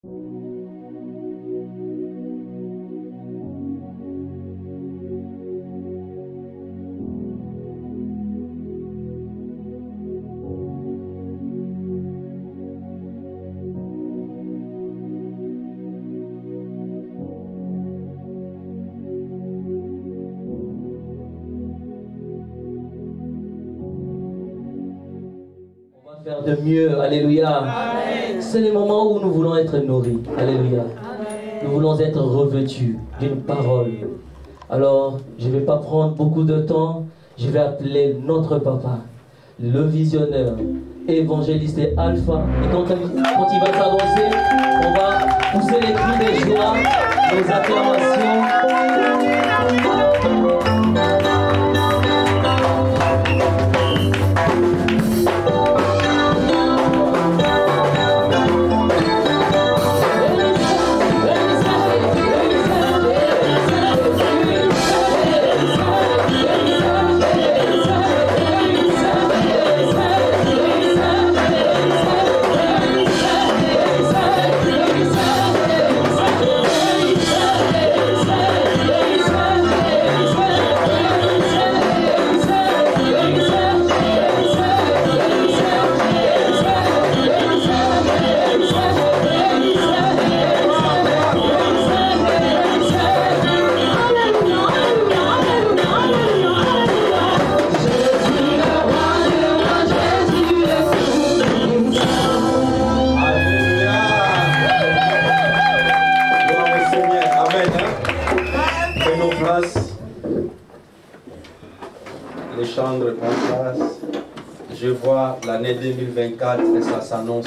Faire de mieux, alléluia. C'est le moment où nous voulons être nourris, alléluia. Nous voulons être revêtus d'une parole. Alors, je ne vais pas prendre beaucoup de temps, je vais appeler notre papa, le visionneur, évangéliste et alpha. Et quand il va s'avancer, on va pousser les cris de joie, les acclamations. Je vois l'année 2024 et ça s'annonce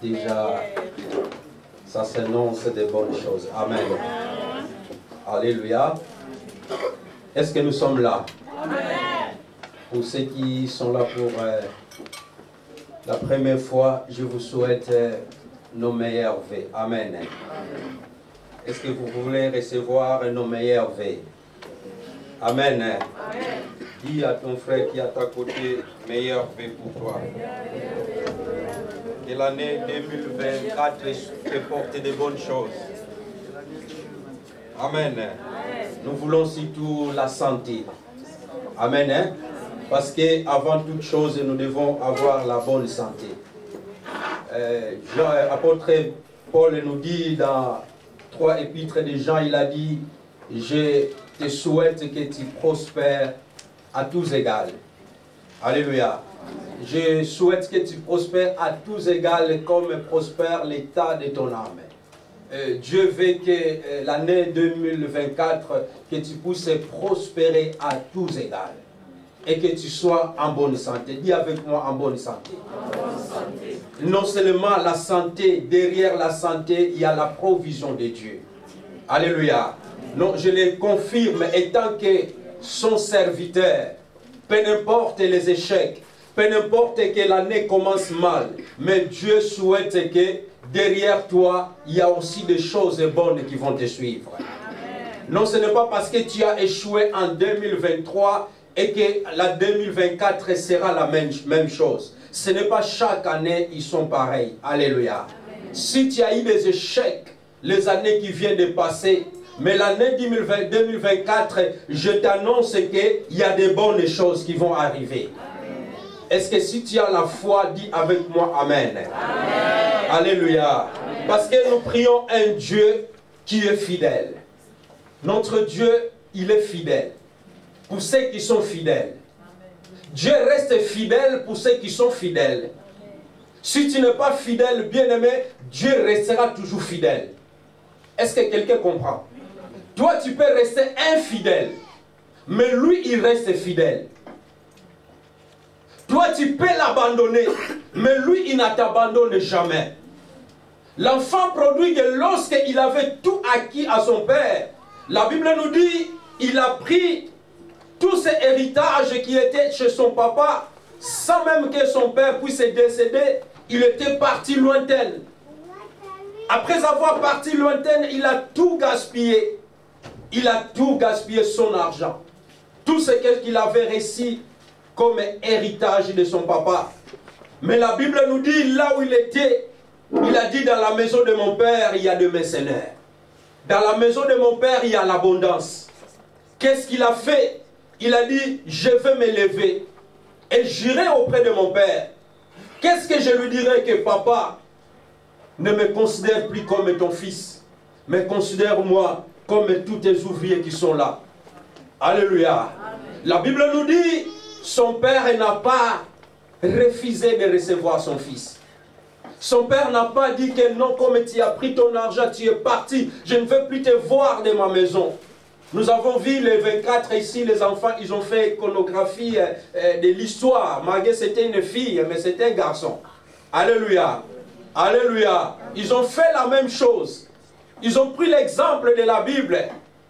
déjà, ça s'annonce de bonnes choses. Amen. Alléluia. Est-ce que nous sommes là? Amen. Pour ceux qui sont là pour la première fois, je vous souhaite nos meilleurs vœux. Amen. Est-ce que vous voulez recevoir nos meilleurs vœux? Amen. Amen. Dis à ton frère qui est à ta côté, meilleur vœu pour toi. Que l'année 2024 te porte de bonnes choses. Amen. Nous voulons surtout la santé. Amen. Parce qu'avant toute chose, nous devons avoir la bonne santé. L'apôtre Paul nous dit dans 3 épîtres de Jean, il a dit, je te souhaite que tu prospères à tous égales. Alléluia. Je souhaite que tu prospères à tous égales comme prospère l'état de ton âme. Dieu veut que l'année 2024, que tu puisses prospérer à tous égales. Et que tu sois en bonne santé. Dis avec moi en bonne santé. En bonne santé. Non seulement la santé, derrière la santé, il y a la provision de Dieu. Alléluia. Non, je le confirme, étant que son serviteur, peu importe les échecs, peu importe que l'année commence mal, mais Dieu souhaite que derrière toi, il y a aussi des choses bonnes qui vont te suivre. Amen. Non, ce n'est pas parce que tu as échoué en 2023 et que la 2024 sera la même chose. Ce n'est pas chaque année, ils sont pareils. Alléluia. Amen. Si tu as eu des échecs, les années qui viennent de passer, mais l'année 2024, je t'annonce qu'il y a de bonnes choses qui vont arriver. Est-ce que si tu as la foi, dis avec moi Amen. Amen. Alléluia. Amen. Parce que nous prions un Dieu qui est fidèle. Notre Dieu, il est fidèle. Pour ceux qui sont fidèles. Dieu reste fidèle pour ceux qui sont fidèles. Si tu n'es pas fidèle, bien-aimé, Dieu restera toujours fidèle. Est-ce que quelqu'un comprend? Toi, tu peux rester infidèle, mais lui, il reste fidèle. Toi, tu peux l'abandonner, mais lui, il ne t'abandonne jamais. L'enfant prodigue, lorsqu'il avait tout acquis à son père, la Bible nous dit, il a pris tous ces héritages qui étaient chez son papa, sans même que son père puisse décéder, il était parti lointain. Après avoir parti lointain, il a tout gaspillé. Il a tout gaspillé son argent. Tout ce qu'il avait reçu comme héritage de son papa. Mais la Bible nous dit, là où il était, il a dit, dit, dans la maison de mon père, il y a de mercenaires. Dans la maison de mon père, il y a l'abondance. Qu'est-ce qu'il a fait? Il a dit, je vais me lever et j'irai auprès de mon père. Qu'est-ce que je lui dirai? Que papa ne me considère plus comme ton fils, mais considère-moi comme tous tes ouvriers qui sont là. Alléluia. La Bible nous dit, son père n'a pas refusé de recevoir son fils. Son père n'a pas dit que non, comme tu as pris ton argent, tu es parti, je ne veux plus te voir de ma maison. Nous avons vu les 24 ici, les enfants, ils ont fait iconographie de l'histoire. Malgré c'était une fille, mais c'était un garçon. Alléluia. Alléluia. Ils ont fait la même chose. Ils ont pris l'exemple de la Bible.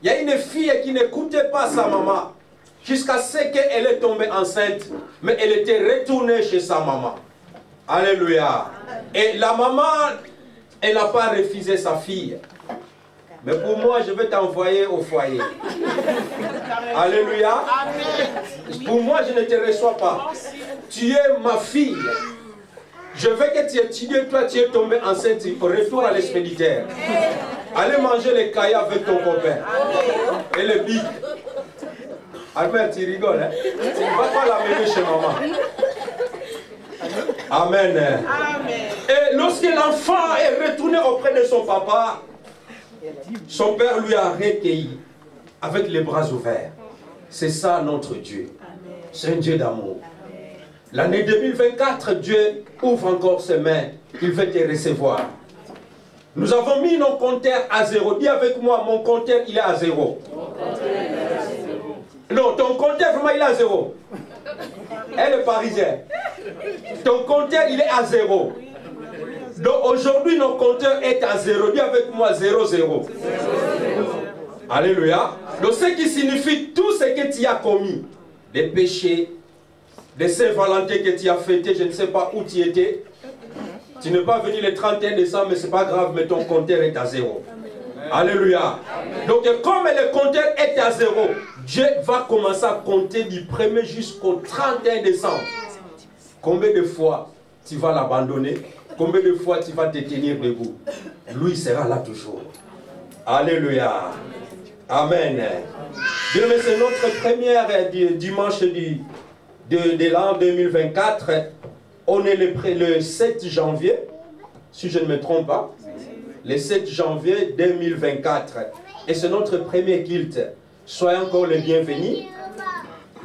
Il y a une fille qui n'écoutait pas sa maman jusqu'à ce qu'elle est tombée enceinte, mais elle était retournée chez sa maman. Alléluia. Et la maman, elle n'a pas refusé sa fille. Mais pour moi, je vais t'envoyer au foyer. Alléluia. Pour moi, je ne te reçois pas. Tu es ma fille. Je veux que tu étudies, toi tu es tombé enceinte, retour à l'expéditeur. Allez manger les cailloux avec ton copain. Et les bigs. Albert, tu rigoles, hein? Tu ne vas pas l'amener chez maman. Amen. Et lorsque l'enfant est retourné auprès de son papa, son père lui a recueilli avec les bras ouverts. C'est ça notre Dieu. C'est un Dieu d'amour. L'année 2024, Dieu ouvre encore ses mains. Il veut te recevoir. Nous avons mis nos compteurs à zéro. Dis avec moi, mon compteur, il est à zéro. Non, ton compteur, vraiment, il est à zéro. Elle est parisienne. Ton compteur, il est à zéro. Donc aujourd'hui, notre compteur est à zéro. Dis avec moi, 0, 0. Alléluia. Donc ce qui signifie tout ce que tu as commis, des péchés, des Saint-Valentin que tu as fêté, je ne sais pas où tu étais. Tu n'es pas venu le 31 décembre, mais ce n'est pas grave, mais ton compteur est à zéro. Alléluia. Donc comme le compteur est à zéro, Dieu va commencer à compter du 1er jusqu'au 31 décembre. Combien de fois tu vas l'abandonner? Combien de fois tu vas te tenir debout? Lui sera là toujours. Alléluia. Amen. Bien, mais c'est notre première dimanche de l'an 2024. On est le 7 janvier, si je ne me trompe pas. Le 7 janvier 2024. Et c'est notre premier culte. Soyez encore les bienvenus.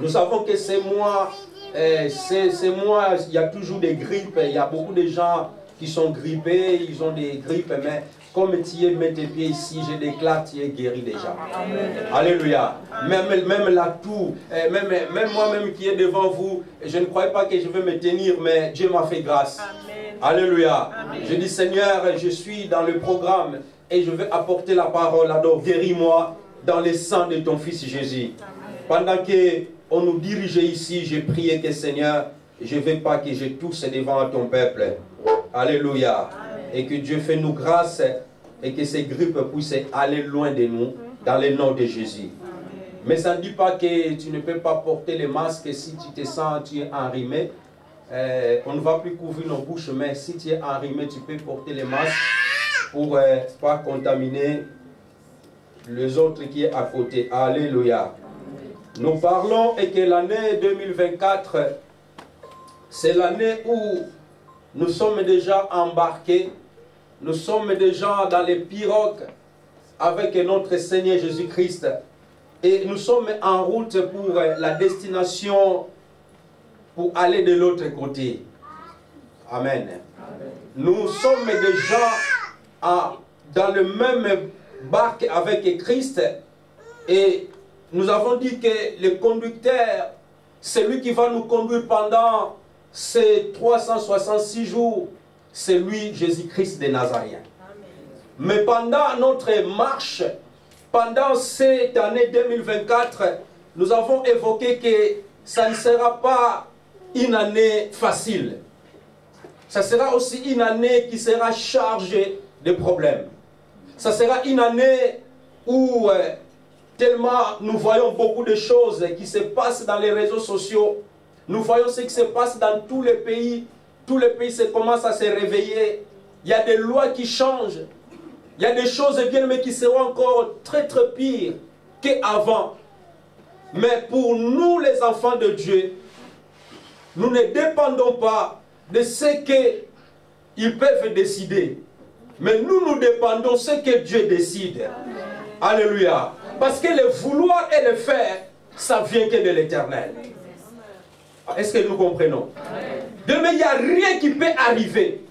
Nous savons que c'est moi, il y a toujours des grippes. Il y a beaucoup de gens qui sont grippés, ils ont des grippes, mais comme tu es, mets tes pieds ici, je déclare, tu es guéri déjà. Amen. Alléluia. Même la toux, même moi-même qui est devant vous, je ne croyais pas que je vais me tenir, mais Dieu m'a fait grâce. Amen. Alléluia. Amen. Je dis, Seigneur, je suis dans le programme et je vais apporter la parole. Alors, guéris-moi dans le sang de ton Fils Jésus. Amen. Pendant qu'on nous dirigeait ici, j'ai prié que, Seigneur, je ne veux pas que je tousse devant ton peuple. Alléluia. Amen. Et que Dieu fait nous grâce et que ces grippes puissent aller loin de nous dans le nom de Jésus. Amen. Mais ça ne dit pas que tu ne peux pas porter le masque si tu te sens, tu es enrhumé. On ne va plus couvrir nos bouches, mais si tu es enrhumé, tu peux porter le masque pour ne pas contaminer les autres qui sont à côté. Alléluia. Nous parlons et que l'année 2024, c'est l'année où nous sommes déjà embarqués, nous sommes déjà dans les pirogues avec notre Seigneur Jésus-Christ. Et nous sommes en route pour la destination, pour aller de l'autre côté. Amen. Amen. Nous sommes déjà dans le même barque avec Christ. Et nous avons dit que le conducteur, c'est lui qui va nous conduire pendant ces 366 jours, c'est lui, Jésus-Christ de Nazareth. Mais pendant notre marche, pendant cette année 2024, nous avons évoqué que ça ne sera pas une année facile. Ça sera aussi une année qui sera chargée de problèmes. Ça sera une année où tellement nous voyons beaucoup de choses qui se passent dans les réseaux sociaux. Nous voyons ce qui se passe dans tous les pays. Tous les pays commencent à se réveiller. Il y a des lois qui changent. Il y a des choses, bien aimés, qui seront encore très très pires qu'avant. Mais pour nous, les enfants de Dieu, nous ne dépendons pas de ce qu'ils peuvent décider. Mais nous dépendons de ce que Dieu décide. Alléluia. Parce que le vouloir et le faire, ça vient que de l'Éternel. Est-ce que nous comprenons? Demain, il n'y a rien qui peut arriver.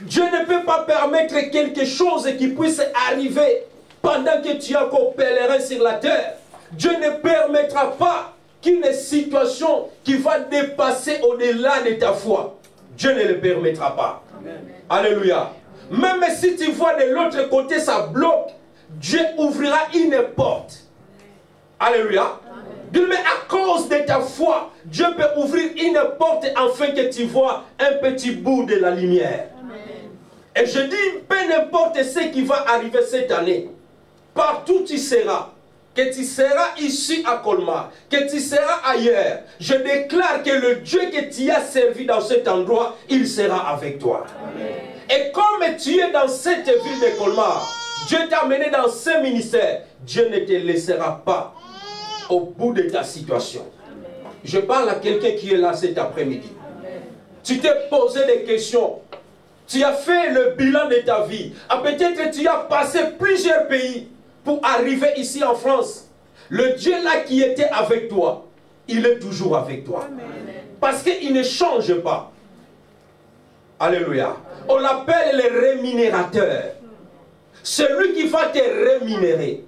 Dieu ne peut pas permettre quelque chose qui puisse arriver pendant que tu es encore pèlerin sur la terre. Dieu ne permettra pas qu'une situation qui va dépasser au-delà de ta foi. Dieu ne le permettra pas. Amen. Alléluia. Même si tu vois de l'autre côté, ça bloque, Dieu ouvrira une porte. Alléluia. Mais à cause de ta foi, Dieu peut ouvrir une porte afin que tu vois un petit bout de la lumière. Et je dis, peu importe ce qui va arriver cette année, partout tu seras, que tu seras ici à Colmar, que tu seras ailleurs, je déclare que le Dieu que tu as servi dans cet endroit, il sera avec toi. Amen. Et comme tu es dans cette ville de Colmar, Dieu t'a amené dans ce ministère, Dieu ne te laissera pas au bout de ta situation. Amen. Je parle à quelqu'un qui est là cet après-midi. Tu t'es posé des questions. Tu as fait le bilan de ta vie. Peut-être tu as passé plusieurs pays pour arriver ici en France. Le Dieu là qui était avec toi, il est toujours avec toi. Amen. Parce qu'il ne change pas. Alléluia. On l'appelle le rémunérateur. Celui qui va te rémunérer.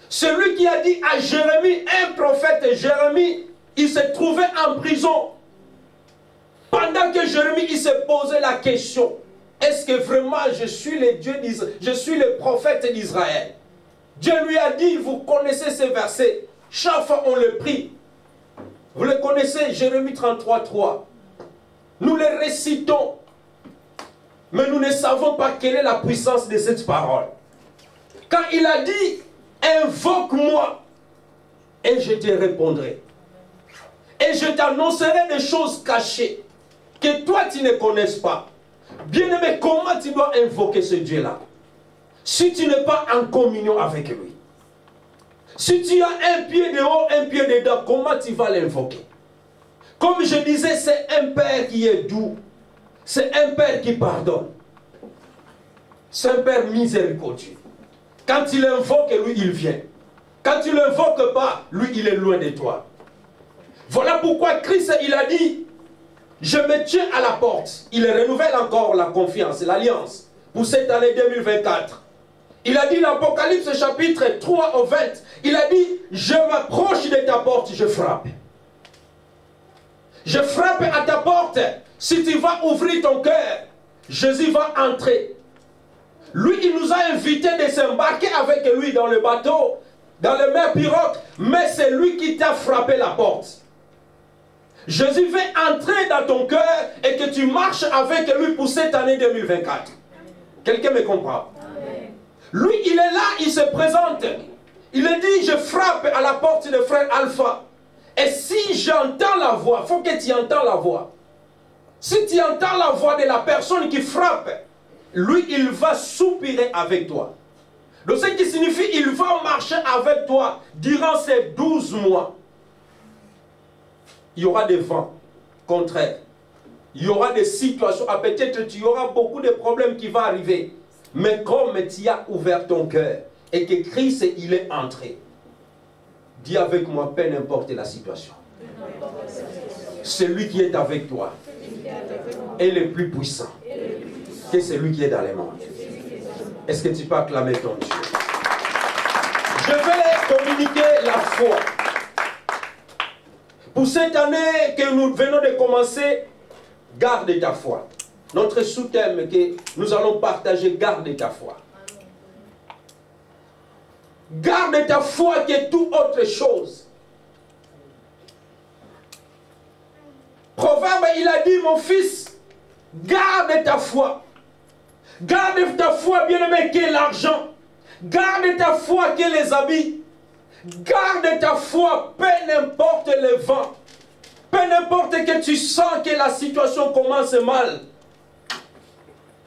Celui qui a dit à Jérémie, un prophète Jérémie, il se trouvait en prison. Pendant que Jérémie il se posait la question, est-ce que vraiment je suis le Dieu d'Israël, je suis le prophète d'Israël? Dieu lui a dit, vous connaissez ces versets, chaque fois on le prie. Vous le connaissez, Jérémie 33:3. Nous les récitons, mais nous ne savons pas quelle est la puissance de cette parole. Quand il a dit, invoque-moi et je te répondrai. Et je t'annoncerai des choses cachées que toi tu ne connaisses pas. Bien-aimé, comment tu dois invoquer ce Dieu-là? Si tu n'es pas en communion avec lui. Si tu as un pied de haut, un pied dedans, comment tu vas l'invoquer? Comme je disais, c'est un Père qui est doux. C'est un Père qui pardonne. C'est un Père miséricordieux. Quand tu l'invoques, lui, il vient. Quand tu ne l'invoques pas, lui, il est loin de toi. Voilà pourquoi Christ, il a dit, je me tiens à la porte. Il renouvelle encore la confiance, l'alliance pour cette année 2024. Il a dit dans l'Apocalypse chapitre 3 au 20, il a dit, je m'approche de ta porte, je frappe. Je frappe à ta porte. Si tu vas ouvrir ton cœur, Jésus va entrer. Lui, il nous a invités de s'embarquer avec lui dans le bateau, dans le mer pirogue, mais c'est lui qui t'a frappé la porte. Jésus veut entrer dans ton cœur et que tu marches avec lui pour cette année 2024. Quelqu'un me comprend? Amen. Lui, il est là, il se présente. Il a dit, je frappe à la porte de frère Alpha. Et si j'entends la voix, il faut que tu entends la voix. Si tu entends la voix de la personne qui frappe, lui, il va soupirer avec toi. Donc, ce qui signifie qu'il va marcher avec toi durant ces 12 mois. Il y aura des vents contraires. Il y aura des situations. Peut-être qu'il y aura beaucoup de problèmes qui vont arriver. Mais comme tu as ouvert ton cœur et que Christ, il est entré, dis avec moi, peu importe la situation. Celui qui est avec toi est le plus puissant que celui qui est dans les mondes. Est-ce que tu peux acclamer ton Dieu? Je vais communiquer la foi. Pour cette année que nous venons de commencer, garde ta foi. Notre sous-thème que nous allons partager, garde ta foi. Garde ta foi que toute autre chose. Proverbe, il a dit, mon fils, garde ta foi. Garde ta foi, bien-aimé, que l'argent. Garde ta foi que les habits. Garde ta foi, peu n'importe le vent. Peu n'importe que tu sens que la situation commence mal.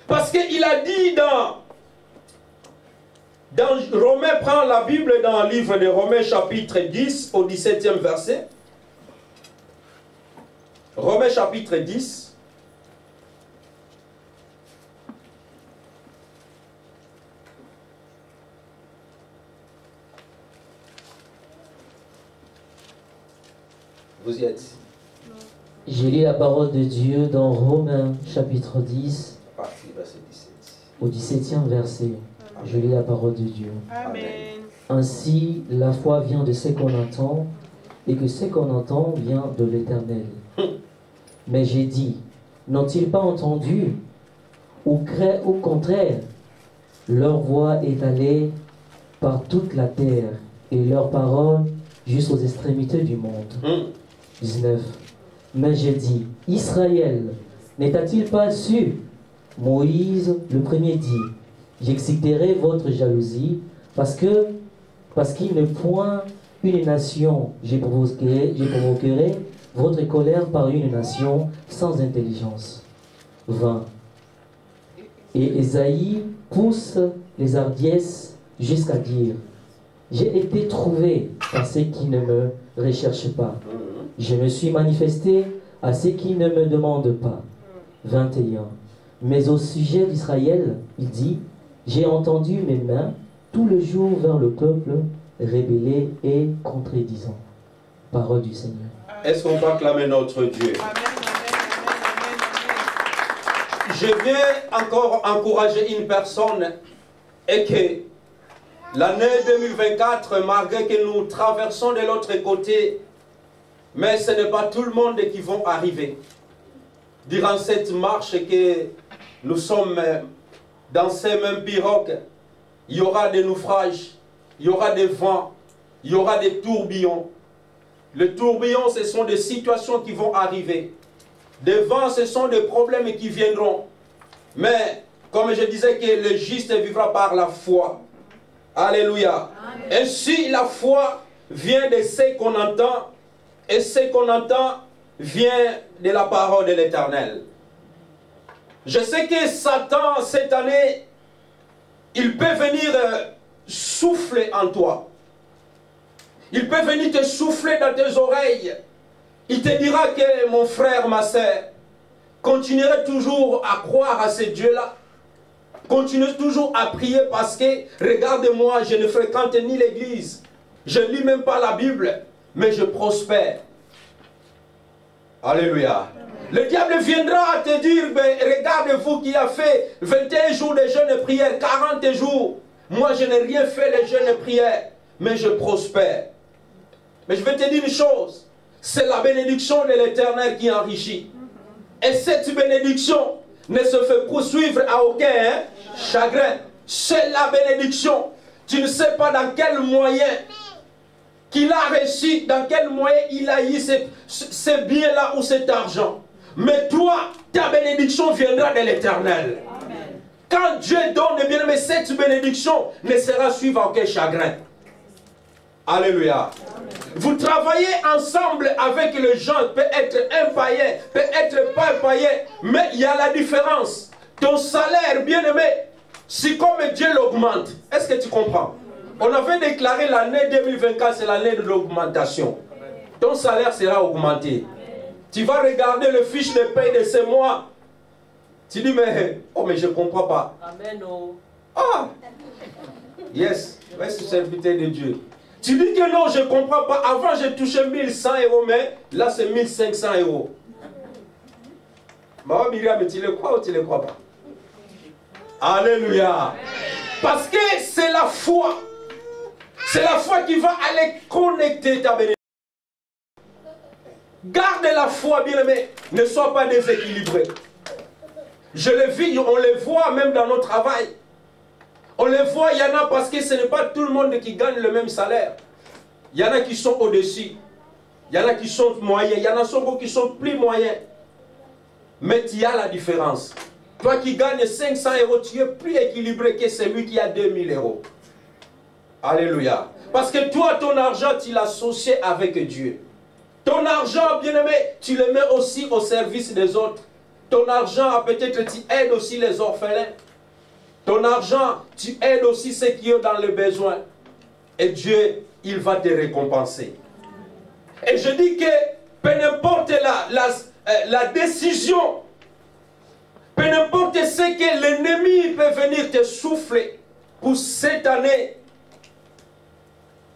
Parce Parce qu'il a dit dans Romains, prends la Bible dans le livre de Romains chapitre 10 au 17e verset. Romains chapitre 10. Vous y êtes. J'ai lu la parole de Dieu dans Romains chapitre 10 Partie verset 17. au 17e verset. Je lis la parole de Dieu. Amen. Ainsi, la foi vient de ce qu'on entend, et que ce qu'on entend vient de l'Éternel. Mais j'ai dit, n'ont-ils pas entendu? Au contraire, leur voix est allée par toute la terre, et leur parole jusqu'aux extrémités du monde. 19. Mais j'ai dit, Israël, n'était-il pas su? Moïse, le premier dit, j'exciterai votre jalousie, parce qu'il ne point une nation, j'ai provoquerai votre colère par une nation sans intelligence. 20. Et Ésaïe pousse les hardiesses jusqu'à dire, j'ai été trouvé par ceux qui ne me recherchent pas. Je me suis manifesté à ceux qui ne me demandent pas. 21. Mais au sujet d'Israël, il dit, j'ai entendu mes mains tout le jour vers le peuple rébellé et contredisant. Parole du Seigneur. Est-ce qu'on peut acclamer notre Dieu? Je viens encore encourager une personne et que l'année 2024, malgré que nous traversons de l'autre côté, mais ce n'est pas tout le monde qui va arriver. Durant cette marche que nous sommes dans ces mêmes pirogues, il y aura des naufrages, il y aura des vents, il y aura des tourbillons. Les tourbillons, ce sont des situations qui vont arriver. Des vents, ce sont des problèmes qui viendront. Mais, comme je disais, que le juste vivra par la foi. Alléluia. Amen. Ainsi, la foi vient de ce qu'on entend, et ce qu'on entend vient de la parole de l'Éternel. Je sais que Satan, cette année, il peut venir souffler en toi. Il peut venir te souffler dans tes oreilles. Il te dira que, mon frère, ma sœur, continuerai toujours à croire à ce Dieu-là. Continue toujours à prier parce que, regarde-moi, je ne fréquente ni l'église. Je ne lis même pas la Bible, mais je prospère. Alléluia. Le diable viendra à te dire, ben, regarde-vous qui a fait 21 jours de jeûne et prière, 40 jours. Moi, je n'ai rien fait les jeûnes et prières, mais je prospère. Mais je vais te dire une chose, c'est la bénédiction de l'Éternel qui enrichit. Et cette bénédiction ne se fait poursuivre à aucun chagrin. C'est la bénédiction. Tu ne sais pas dans quel moyen qu'il a reçu, dans quel moyen il a eu ce bien-là ou cet argent. Mais toi, ta bénédiction viendra de l'Éternel. Quand Dieu donne, bien, mais cette bénédiction ne sera suivie à aucun chagrin. Alléluia. Amen. Vous travaillez ensemble avec les gens, peut être un païen, peut être pas un païen, mais il y a la différence. Ton salaire, bien aimé, c'est comme Dieu l'augmente. Est-ce que tu comprends? On avait déclaré l'année 2024, c'est l'année de l'augmentation. Ton salaire sera augmenté. Tu vas regarder le fiche de paie de ce mois. Tu dis, mais, oh, mais je ne comprends pas. Amen. Ah, yes, c'est serviteur de Dieu. Tu dis que non, je ne comprends pas. Avant, j'ai touché 1100 €, mais là, c'est 1500 €. Maman Myriam, tu le crois ou tu ne le crois pas? Alléluia. Parce que c'est la foi. C'est la foi qui va aller connecter ta bénédiction. Garde la foi, bien-aimé. Ne sois pas déséquilibré. Je le vis, on le voit même dans nos travail. On le voit, il y en a parce que ce n'est pas tout le monde qui gagne le même salaire. Il y en a qui sont au-dessus. Il y en a qui sont moyens. Il y en a qui sont plus moyens. Mais il y a la différence. Toi qui gagnes 500 €, tu es plus équilibré que celui qui a 2000 €. Alléluia. Parce que toi, ton argent, tu l'associes avec Dieu. Ton argent, bien-aimé, tu le mets aussi au service des autres. Ton argent, peut-être tu aides aussi les orphelins. Ton argent, tu aides aussi ceux qui ont dans le besoin. Et Dieu, il va te récompenser. Et je dis que peu importe la décision, peu importe ce que l'ennemi peut venir te souffler pour cette année,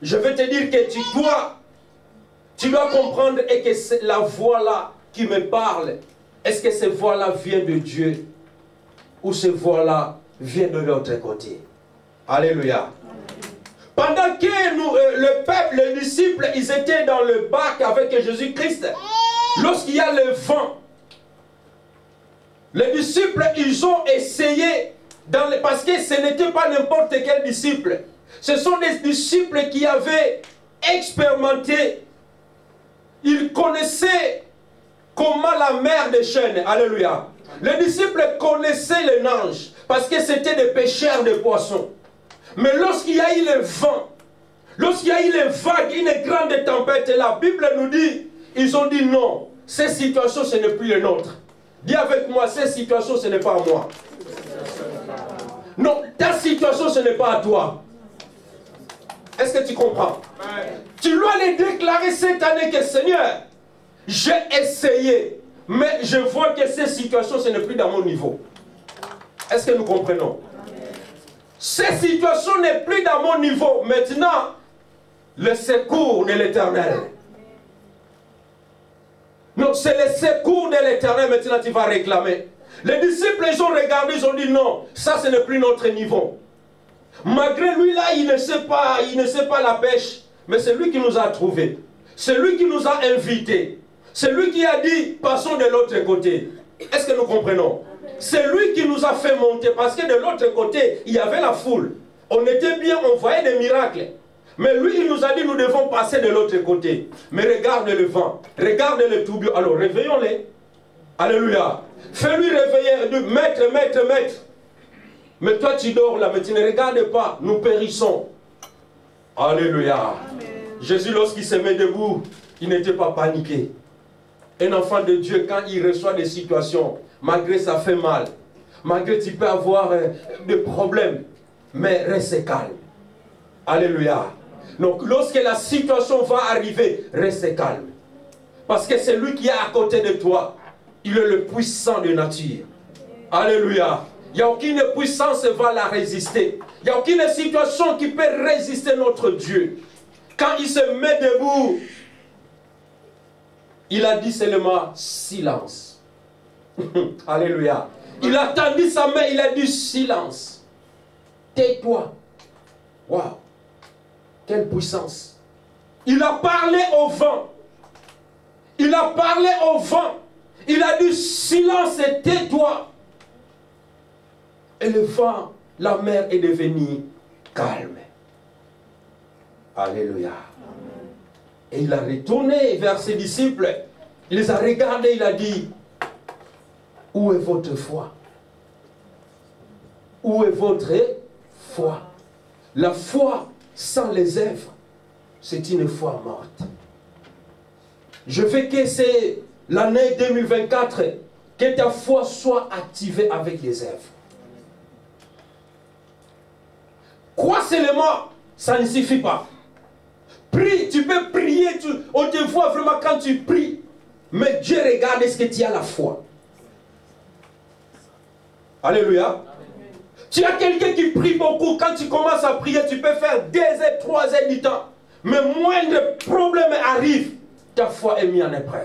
je veux te dire que tu dois comprendre et que c'est la voix-là qui me parle. Est-ce que cette voix-là vient de Dieu ou cette voix-là vient de l'autre côté? Alléluia. Pendant que le peuple, les disciples, ils étaient dans le bac avec Jésus-Christ, lorsqu'il y a le vent, les disciples, ils ont essayé, parce que ce n'était pas n'importe quel disciple. Ce sont des disciples qui avaient expérimenté. Ils connaissaient comment la mer déchaîne. Alléluia. Les disciples connaissaient les nage parce que c'était des pêcheurs de poissons. Mais lorsqu'il y a eu le vent, lorsqu'il y a eu les vagues, une grande tempête, la Bible nous dit, ils ont dit non, cette situation ce n'est plus le nôtre. Dis avec moi, cette situation ce n'est pas à moi. Non, ta situation ce n'est pas à toi. Est-ce que tu comprends? Tu dois les déclarer cette année que Seigneur, j'ai essayé, mais je vois que cette situation ce n'est plus dans mon niveau. Est-ce que nous comprenons? Cette situation n'est plus dans mon niveau. Maintenant, le secours de l'Éternel. Non, c'est le secours de l'Éternel maintenant tu vas réclamer. Les disciples, ils ont regardé, ils ont dit non, ça ce n'est plus notre niveau. Malgré lui là, il ne sait pas la pêche, mais c'est lui qui nous a trouvés. C'est lui qui nous a invités. C'est lui qui a dit, passons de l'autre côté. Est-ce que nous comprenons? C'est lui qui nous a fait monter, parce que de l'autre côté, il y avait la foule. On était bien, on voyait des miracles. Mais lui, il nous a dit, nous devons passer de l'autre côté. Mais regarde le vent, regarde le tourbillon. Alors, réveillons-les. Alléluia. Fais-lui réveiller, maître, maître, maître. Mais toi, tu dors là, mais tu ne regardes pas, nous périssons. Alléluia. Amen. Jésus, lorsqu'il se met debout, il n'était pas paniqué. Un enfant de Dieu, quand il reçoit des situations, malgré ça fait mal, malgré tu peux avoir des problèmes, mais reste calme. Alléluia. Donc lorsque la situation va arriver, reste calme. Parce que c'est lui qui est à côté de toi. Il est le puissant de nature. Alléluia. Il n'y a aucune puissance qui va la résister. Il n'y a aucune situation qui peut résister notre Dieu. Quand il se met debout, il a dit seulement silence. Alléluia. Il a tendu sa main, il a dit silence. Tais-toi. Waouh. Quelle puissance. Il a parlé au vent. Il a parlé au vent. Il a dit silence et tais-toi. Et le vent, la mer est devenue calme. Alléluia. Amen. Et il a retourné vers ses disciples. Il les a regardés, il a dit, où est votre foi? Où est votre foi? La foi sans les œuvres, c'est une foi morte. Je veux que c'est l'année 2024, que ta foi soit activée avec les œuvres. Crois seulement, ça ne suffit pas. Prie, tu peux prier, on te voit vraiment quand tu pries. Mais Dieu regarde est-ce que tu as la foi. Alléluia. Amen. Tu as quelqu'un qui prie beaucoup. Quand tu commences à prier, tu peux faire 2 heures, 3 heures du temps. Mais moindre problème arrive, ta foi est mise en épreuve.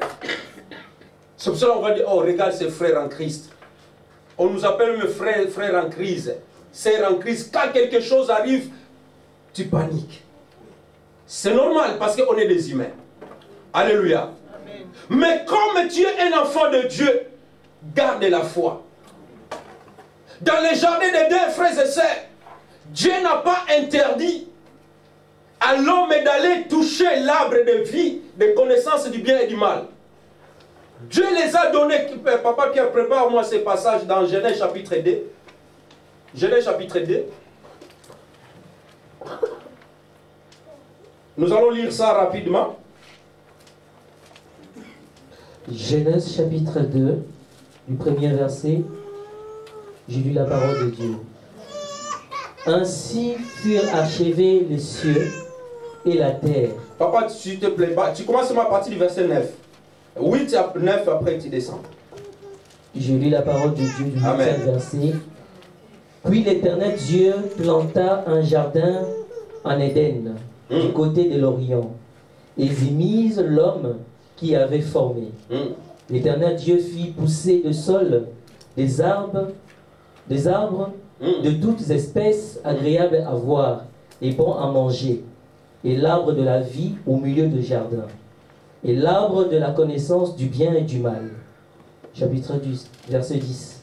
C'est pour ça qu'on va dire, oh regarde ces frères en Christ. On nous appelle mes frères en crise. Sœurs en crise. Quand quelque chose arrive, tu paniques. C'est normal parce qu'on est des humains. Alléluia. Amen. Mais comme tu es un enfant de Dieu, garde la foi. Dans les jardins des deux frères et sœurs, Dieu n'a pas interdit à l'homme d'aller toucher l'arbre de vie, de connaissance du bien et du mal. Dieu les a donnés. Papa Pierre, prépare-moi ces passages dans Genèse chapitre 2. Genèse chapitre 2. Nous allons lire ça rapidement. Genèse chapitre 2, du premier verset, j'ai lu la parole de Dieu. Ainsi furent achevés les cieux et la terre. Papa, s'il te plaît, tu commences à partir du verset 9. 8 à 9, après tu descends. Je lis la parole de Dieu du 8e verset. Puis l'Éternel Dieu planta un jardin en Éden, du côté de l'Orient, et y mise l'homme qui avait formé. L'Éternel Dieu fit pousser du sol des arbres de toutes espèces agréables à voir et bons à manger, et l'arbre de la vie au milieu du jardin, et l'arbre de la connaissance du bien et du mal. Chapitre 10, verset 10.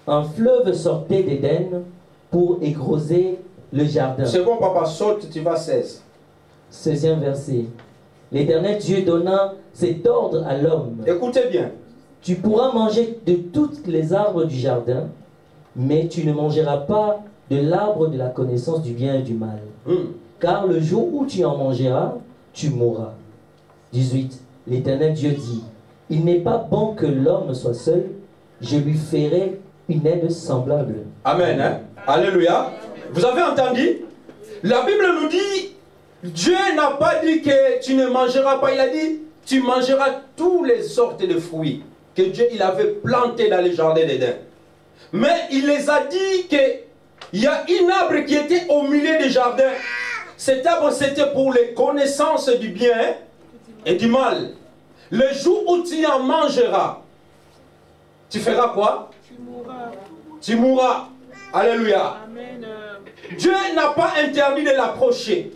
Un fleuve sortait d'Éden pour égroser le jardin. C'est bon, papa, saute, tu vas 16. 16e verset. L'Éternel Dieu donna cet ordre à l'homme. Écoutez bien. Tu pourras manger de tous les arbres du jardin, mais tu ne mangeras pas de l'arbre de la connaissance du bien et du mal. Car le jour où tu en mangeras, tu mourras. 18. L'Éternel Dieu dit, il n'est pas bon que l'homme soit seul, je lui ferai une aide semblable. Amen. Hein? Alléluia. Vous avez entendu? La Bible nous dit, Dieu n'a pas dit que tu ne mangeras pas, il a dit, tu mangeras toutes les sortes de fruits que Dieu il avait plantés dans les jardins d'Éden. Mais il les a dit qu'il y a un arbre qui était au milieu des jardins. Cet arbre, c'était pour les connaissances du bien et du mal. Le jour où tu en mangeras, tu feras quoi? Tu mourras. Tu mourras. Alléluia. Amen. Dieu n'a pas interdit de l'approcher.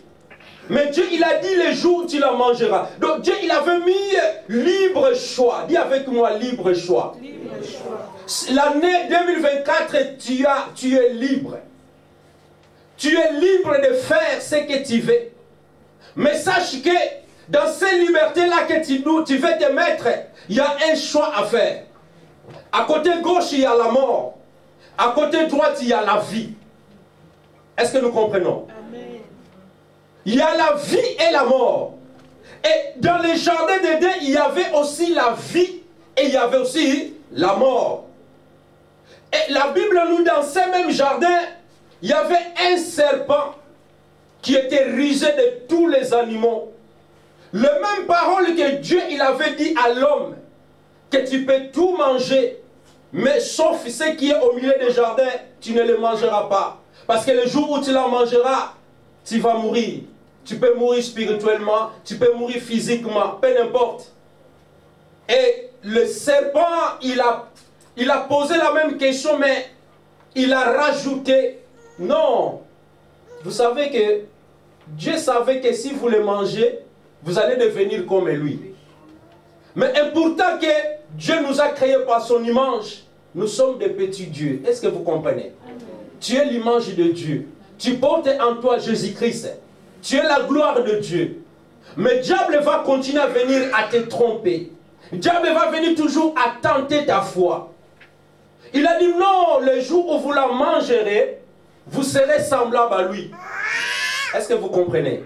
Mais Dieu, il a dit le jour où tu la mangeras. Donc Dieu, il avait mis libre choix. Dis avec moi, libre choix. Libre choix. L'année 2024, tu es libre. Tu es libre de faire ce que tu veux. Mais sache que dans ces libertés-là que tu veux te mettre, il y a un choix à faire. À côté gauche, il y a la mort. À côté droite, il y a la vie. Est-ce que nous comprenons? Amen. Il y a la vie et la mort. Et dans les jardins d'Éden, il y avait aussi la vie et il y avait aussi la mort. Et la Bible nous, dans ces mêmes jardins, il y avait un serpent qui était rusé de tous les animaux. La même parole que Dieu il avait dit à l'homme, que tu peux tout manger, mais sauf ce qui est au milieu des jardins, tu ne le mangeras pas. Parce que le jour où tu la mangeras, tu vas mourir. Tu peux mourir spirituellement, tu peux mourir physiquement, peu importe. Et le serpent, il a posé la même question, mais il a rajouté, non. Vous savez que Dieu savait que si vous le mangez, vous allez devenir comme lui. Mais important que Dieu nous a créés par son image. Nous sommes des petits dieux. Est-ce que vous comprenez? Tu es l'image de Dieu. Tu portes en toi Jésus-Christ. Tu es la gloire de Dieu. Mais le diable va continuer à venir à te tromper. Le diable va venir toujours à tenter ta foi. Il a dit non, le jour où vous la mangerez, vous serez semblable à lui. Est-ce que vous comprenez?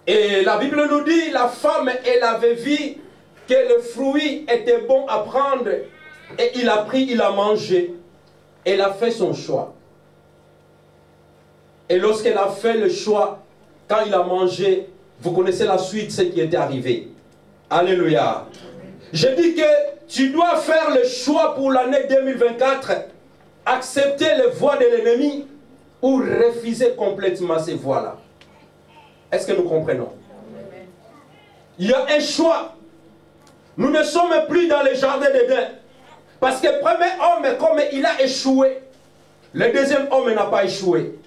Et la Bible nous dit, la femme, elle avait vu que le fruit était bon à prendre. Et il a pris, il a mangé. Elle a fait son choix. Et lorsqu'elle a fait le choix, quand il a mangé, vous connaissez la suite, ce qui était arrivé. Alléluia. Je dis que tu dois faire le choix pour l'année 2024, accepter les voies de l'ennemi ou refuser complètement ces voies-là. Est-ce que nous comprenons? Il y a un choix. Nous ne sommes plus dans les jardins d'Éden. Parce que le premier homme, comme il a échoué, le deuxième homme n'a pas échoué.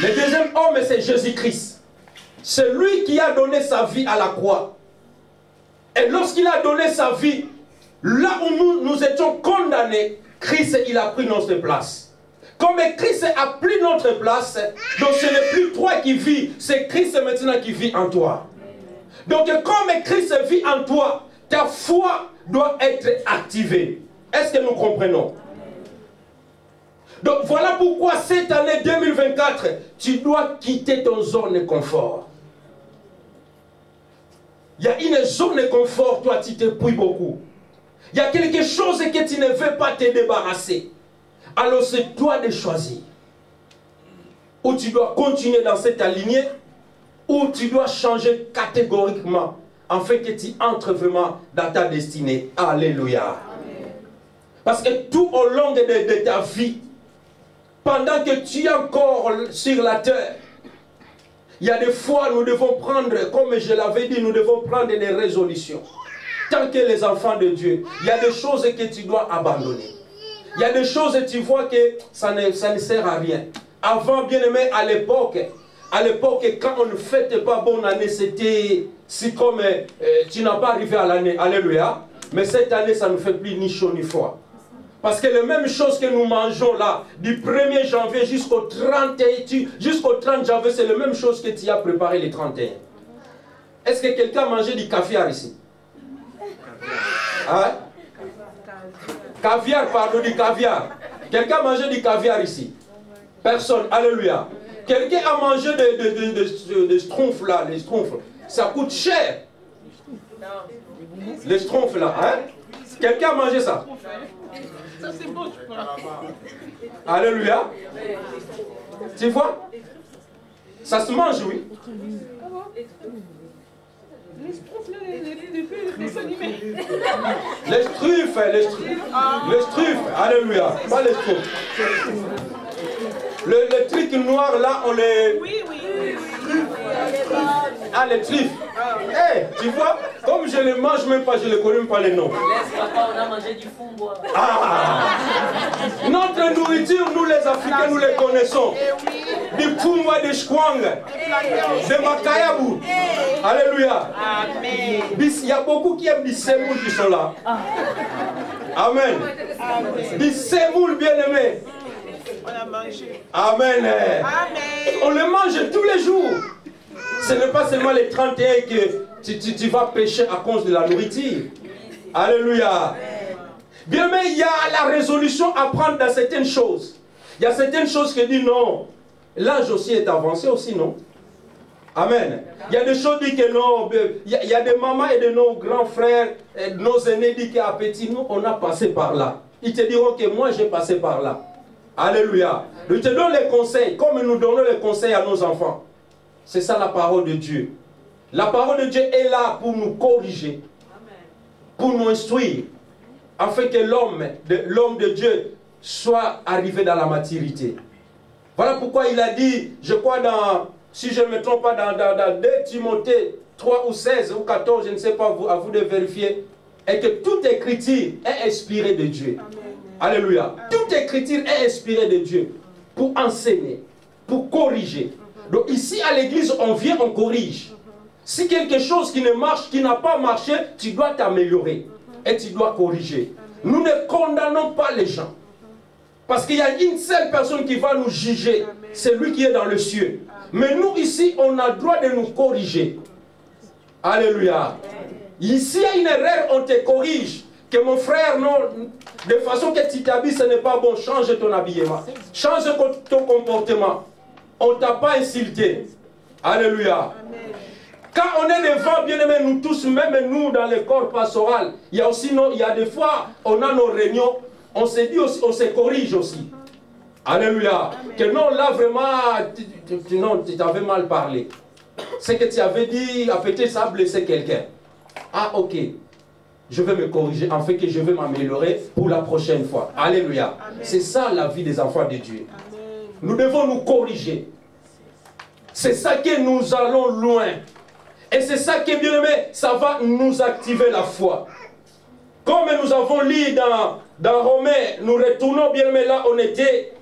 Le deuxième homme, c'est Jésus-Christ. C'est lui qui a donné sa vie à la croix. Et lorsqu'il a donné sa vie, là où nous étions condamnés, Christ, il a pris notre place. Comme Christ a pris notre place, donc ce n'est plus toi qui vis, c'est Christ maintenant qui vit en toi. Donc comme Christ vit en toi, ta foi doit être activée. Est-ce que nous comprenons? Donc voilà pourquoi cette année 2024, tu dois quitter ton zone de confort. Il y a une zone de confort, toi tu t'épuies beaucoup. Il y a quelque chose que tu ne veux pas te débarrasser. Alors c'est toi de choisir. où tu dois continuer dans cette lignée, ou tu dois changer catégoriquement, afin que tu entres vraiment dans ta destinée. Alléluia. Amen. Parce que tout au long de ta vie, pendant que tu es encore sur la terre, il y a des fois nous devons prendre, comme je l'avais dit, nous devons prendre des résolutions. Tant que les enfants de Dieu, il y a des choses que tu dois abandonner. Il y a des choses que tu vois que ça ne sert à rien. Avant, bien aimé, à l'époque, quand on ne fêtait pas bonne année, c'était si comme tu n'as pas arrivé à l'année. Alléluia. Mais cette année, ça ne fait plus ni chaud ni froid. Parce que les mêmes choses que nous mangeons là, du 1er janvier jusqu'au 30 janvier, c'est les mêmes choses que tu as préparé les 31. Est-ce que quelqu'un a mangé du caviar ici? Hein? Caviar, pardon, du caviar. Quelqu'un a mangé du caviar ici? Personne. Alléluia. Quelqu'un a mangé des schtroumpfs là, les schtroumpfs. Ça coûte cher. Les schtroumpfs là, hein? Quelqu'un a mangé ça? Ça c'est bon, je crois. Alléluia. Tu vois? Ça se mange, oui. Les schtroumpfs, les dessins animés. Les truffes, alléluia. Pas les schtroumpfs. Le truc noir là, on les... Oui. Ah, les truffes. Hey, tu vois, comme je les mange même pas, je ne connais même pas les noms. Laisse papa, on a mangé du fumbois. Ah! Notre nourriture, nous les Africains, nous les connaissons. Du fumbois, des chkwang, des makayabu. Alléluia. Amen. Il y a beaucoup qui aiment du semoule qui sont là. Amen. Du semoule, bien-aimé. On a mangé. Amen. Amen. On le mange tous les jours. Ce n'est pas seulement les 31 que tu vas pécher à cause de la nourriture. Alléluia. Bien, mais il y a la résolution à prendre dans certaines choses. Il y a certaines choses qui disent non. L'âge aussi est avancé aussi, non? Amen. Il y a des choses qui disent que non. Il y a des mamans et de nos grands frères, nos aînés disent qu'à petit, nous, on a passé par là. Ils te diront que moi, j'ai passé par là. Alléluia. Nous te donnons les conseils, comme nous donnons les conseils à nos enfants. C'est ça la parole de Dieu. La parole de Dieu est là pour nous corriger, pour nous instruire, afin que l'homme de Dieu soit arrivé dans la maturité. Voilà pourquoi il a dit, je crois si je ne me trompe pas, dans 2 Timothée 3 ou 16 ou 14, je ne sais pas, à vous de vérifier, et que toute écriture est inspirée de Dieu. Amen. Alléluia. Toute écriture est inspirée de Dieu pour enseigner, pour corriger. Donc ici à l'église, on vient, on corrige. Si quelque chose qui ne marche, qui n'a pas marché, tu dois t'améliorer et tu dois corriger. Nous ne condamnons pas les gens. Parce qu'il y a une seule personne qui va nous juger, c'est lui qui est dans le ciel. Mais nous ici, on a le droit de nous corriger. Alléluia. Ici, il y a une erreur, on te corrige. Que mon frère, non, de façon que tu t'habilles, ce n'est pas bon. Change ton habillement. Change ton comportement. On ne t'a pas insulté. Alléluia. Quand on est devant, bien aimés, nous tous, même nous dans le corps pastoral, il y a aussi, il y a des fois, on a nos réunions, on se dit aussi, on se corrige aussi. Alléluia. Que non, là vraiment, tu t'avais mal parlé. Ce que tu avais dit, peut-être ça a blessé quelqu'un. Ah, ok. Je vais me corriger, en fait que je vais m'améliorer pour la prochaine fois. Alléluia. C'est ça la vie des enfants de Dieu. Amen. Nous devons nous corriger. C'est ça que nous allons loin. Et c'est ça qui est bien aimé, ça va nous activer la foi. Comme nous avons lu dans Romains, nous retournons bien aimé là où on était.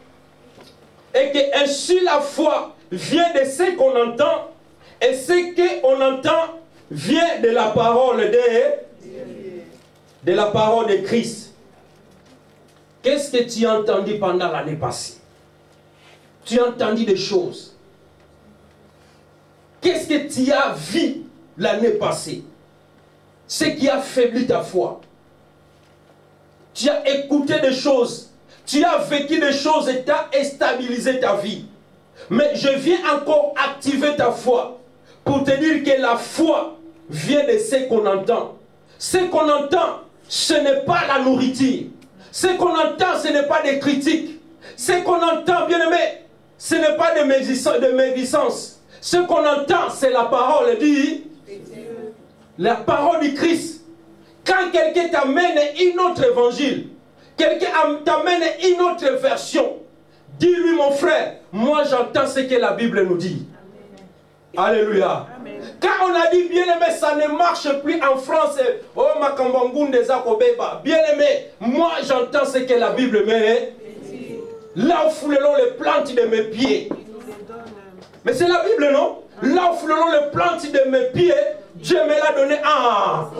Et que ainsi la foi vient de ce qu'on entend. Et ce qu'on entend vient de la parole de la parole de Christ. Qu'est-ce que tu as entendu pendant l'année passée? Tu as entendu des choses. Qu'est-ce que tu as vu l'année passée? Ce qui a affaibli ta foi. Tu as écouté des choses. Tu as vécu des choses et tu as stabilisé ta vie. Mais je viens encore activer ta foi pour te dire que la foi vient de ce qu'on entend. Ce qu'on entend, ce n'est pas la nourriture. Ce qu'on entend, ce n'est pas des critiques. Ce qu'on entend, bien aimé, ce n'est pas de médisance. Ce qu'on entend, c'est la parole dit, la parole du Christ. Quand quelqu'un t'amène une autre évangile, quelqu'un t'amène une autre version, dis-lui mon frère, moi j'entends ce que la Bible nous dit. Alléluia. Amen. Quand on a dit bien-aimé, ça ne marche plus en France. Oh, ma kambangunde zakobeba. Bien-aimé, moi j'entends ce que la Bible me dit. Là où foulelont les plantes de mes pieds. Mais c'est la Bible, non? Là où foulelont les plantes de mes pieds, Dieu me l'a donné. Ah!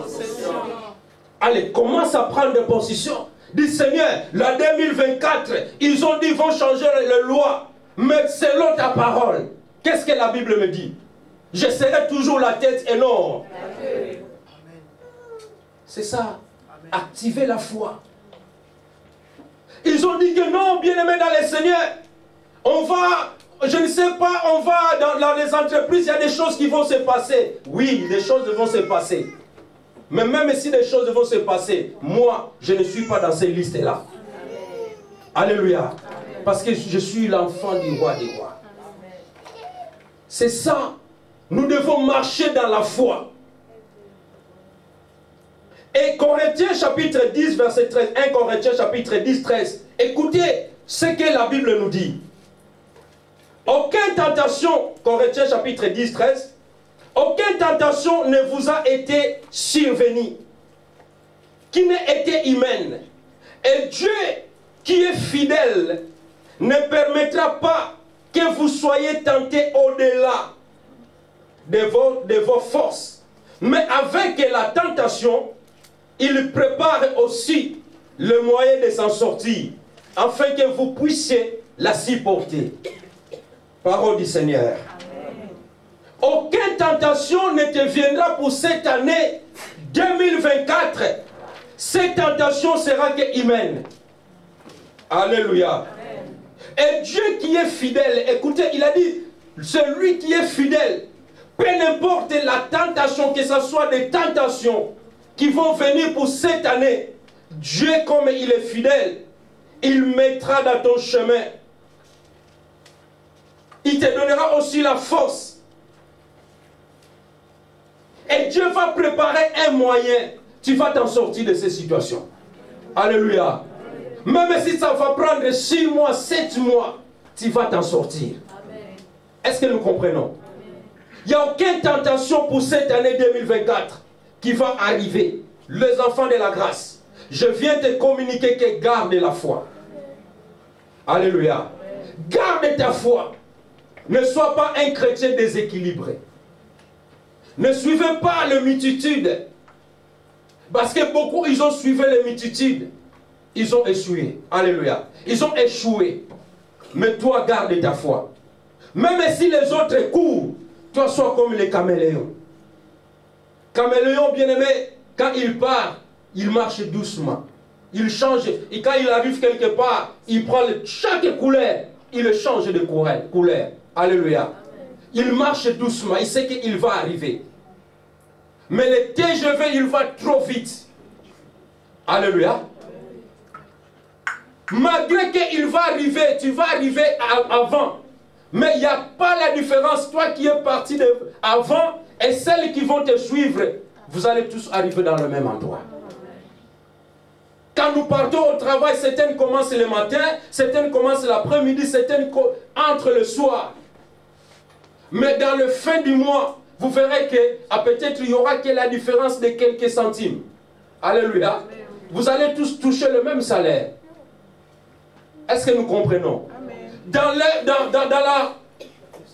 Allez, commence à prendre des positions. Dis Seigneur, la 2024, ils ont dit qu'ils vont changer les lois. Mais selon ta parole, qu'est-ce que la Bible me dit? Je serai toujours la tête et non. C'est ça. Activer la foi. Ils ont dit que non, bien-aimé dans les Seigneurs, on va, je ne sais pas, on va dans les entreprises, il y a des choses qui vont se passer. Oui, des choses vont se passer. Mais même si des choses vont se passer, moi, je ne suis pas dans ces listes-là. Alléluia. Parce que je suis l'enfant du roi des rois. C'est ça. Nous devons marcher dans la foi. Et Corinthiens chapitre 10, verset 13. 1 Corinthiens chapitre 10, 13. Écoutez ce que la Bible nous dit. Aucune tentation, Corinthiens chapitre 10, 13. Aucune tentation ne vous a été survenue qui n'ait été humaine. Et Dieu, qui est fidèle, ne permettra pas que vous soyez tentés au-delà de vos forces. Mais avec la tentation, il prépare aussi le moyen de s'en sortir, afin que vous puissiez la supporter. Parole du Seigneur. Aucune tentation ne te viendra pour cette année 2024. Cette tentation sera que humaine. Alléluia. Et Dieu qui est fidèle, écoutez, il a dit, celui qui est fidèle, peu importe la tentation, que ce soit des tentations qui vont venir pour cette année, Dieu, comme il est fidèle, il mettra dans ton chemin. Il te donnera aussi la force. Et Dieu va préparer un moyen. Tu vas t'en sortir de ces situations. Alléluia. Même si ça va prendre 6 mois, 7 mois, tu vas t'en sortir. Est-ce que nous comprenons? Il n'y a aucune tentation pour cette année 2024 qui va arriver. Les enfants de la grâce, je viens te communiquer que garde la foi. Alléluia. Garde ta foi. Ne sois pas un chrétien déséquilibré. Ne suivez pas les multitudes. Parce que beaucoup, ils ont suivi les multitudes. Ils ont échoué. Alléluia. Ils ont échoué. Mais toi, garde ta foi. Même si les autres courent, toi, sois comme les caméléons. Caméléon, bien-aimé, quand il part, il marche doucement. Il change. Et quand il arrive quelque part, il prend chaque couleur, il le change de couleur. Alléluia. Il marche doucement. Il sait qu'il va arriver. Mais le TGV, il va trop vite. Alléluia. Malgré qu'il va arriver, tu vas arriver avant. Mais il n'y a pas la différence. Toi qui es parti avant et celles qui vont te suivre, vous allez tous arriver dans le même endroit. Quand nous partons au travail, certaines commencent le matin, certaines commencent l'après-midi, certaines entre le soir. Mais dans le fin du mois, vous verrez que peut-être il y aura que la différence de quelques centimes. Alléluia. Vous allez tous toucher le même salaire. Est-ce que nous comprenons? Dans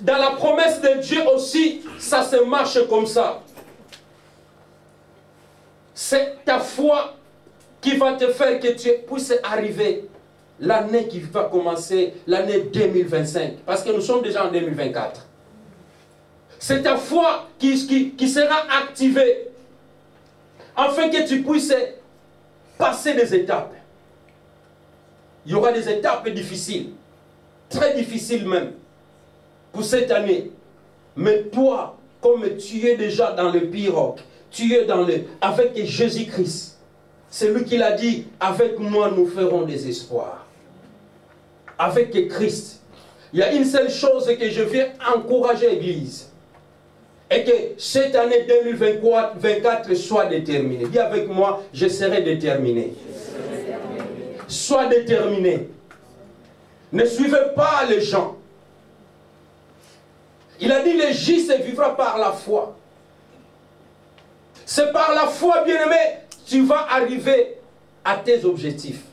la promesse de Dieu aussi, ça se marche comme ça. C'est ta foi qui va te faire que tu puisses arriver l'année qui va commencer, l'année 2025. Parce que nous sommes déjà en 2024. C'est ta foi qui sera activée afin que tu puisses passer des étapes. Il y aura des étapes difficiles, très difficiles même, pour cette année. Mais toi, comme tu es déjà dans le pirogue, tu es avec Jésus-Christ. C'est lui qui l'a dit, avec moi nous ferons des espoirs. Avec Christ. il y a une seule chose que je viens encourager l'Église. Et que cette année 2024 soit déterminée. Dis avec moi, je serai déterminé. Sois déterminé. Ne suivez pas les gens. Il a dit, le juste vivra par la foi. C'est par la foi, bien-aimé, tu vas arriver à tes objectifs.